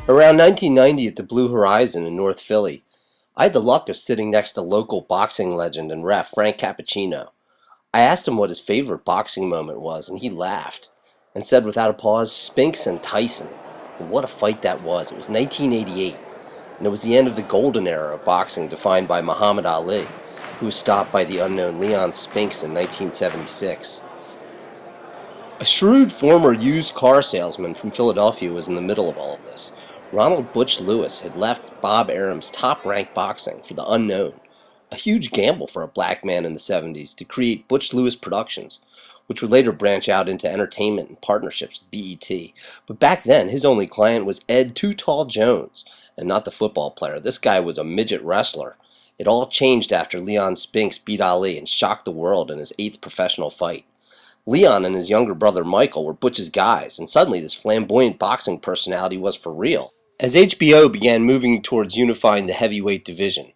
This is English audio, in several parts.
Around 1990 at the Blue Horizon in North Philly, I had the luck of sitting next to local boxing legend and ref Frank Cappuccino. I asked him what his favorite boxing moment was, and he laughed and said without a pause, Spinks and Tyson. And what a fight that was. It was 1988, and it was the end of the golden era of boxing defined by Muhammad Ali, who was stopped by the unknown Leon Spinks in 1976. A shrewd former used car salesman from Philadelphia was in the middle of all of this. Ronald Butch Lewis had left Bob Arum's top-ranked boxing for the unknown, a huge gamble for a black man in the 70s to create Butch Lewis Productions, which would later branch out into entertainment and partnerships with BET. But back then, his only client was Ed Too Tall Jones, and not the football player. This guy was a midget wrestler. It all changed after Leon Spinks beat Ali and shocked the world in his 8th professional fight. Leon and his younger brother Michael were Butch's guys, and suddenly this flamboyant boxing personality was for real. As HBO began moving towards unifying the heavyweight division,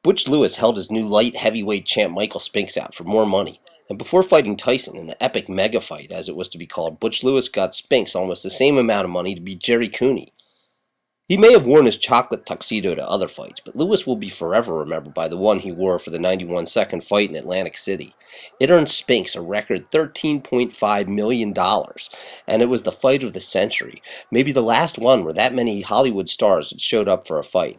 Butch Lewis held his new light heavyweight champ Michael Spinks out for more money. And before fighting Tyson in the epic mega fight, as it was to be called, Butch Lewis got Spinks almost the same amount of money to beat Jerry Cooney. He may have worn his chocolate tuxedo to other fights, but Lewis will be forever remembered by the one he wore for the 91-second fight in Atlantic City. It earned Spinks a record $13.5 million, and it was the fight of the century, maybe the last one where that many Hollywood stars had showed up for a fight.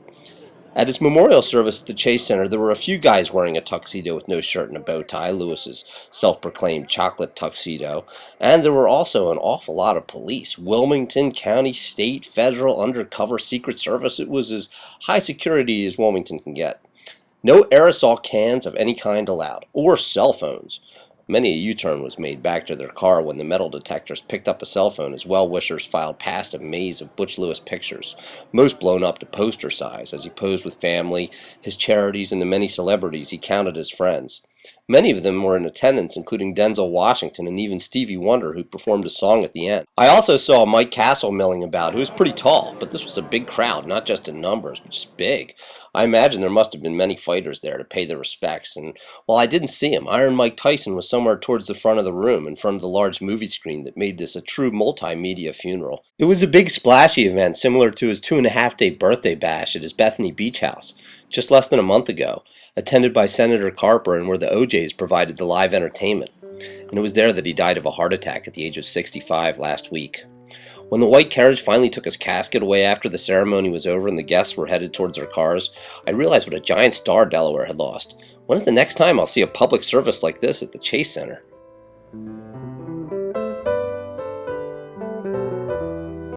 At his memorial service at the Chase Center, there were a few guys wearing a tuxedo with no shirt and a bow tie, Lewis's self-proclaimed chocolate tuxedo, and there were also an awful lot of police. Wilmington County, state, federal, undercover, Secret Service. It was as high security as Wilmington can get. No aerosol cans of any kind allowed, or cell phones. Many a U-turn was made back to their car when the metal detectors picked up a cell phone as well-wishers filed past a maze of Butch Lewis pictures, most blown up to poster size as he posed with family, his charities, and the many celebrities he counted as friends. Many of them were in attendance, including Denzel Washington and even Stevie Wonder, who performed a song at the end. I also saw Mike Castle milling about, who was pretty tall, but this was a big crowd, not just in numbers, but just big. I imagine there must have been many fighters there to pay their respects, and while I didn't see him, Iron Mike Tyson was somewhere towards the front of the room, in front of the large movie screen that made this a true multimedia funeral. It was a big splashy event, similar to his 2.5-day birthday bash at his Bethany Beach house, just less than a month ago, attended by Senator Carper and where the OJs provided the live entertainment. And it was there that he died of a heart attack at the age of 65 last week. When the white carriage finally took his casket away after the ceremony was over and the guests were headed towards their cars, I realized what a giant star Delaware had lost. When is the next time I'll see a public service like this at the Chase Center?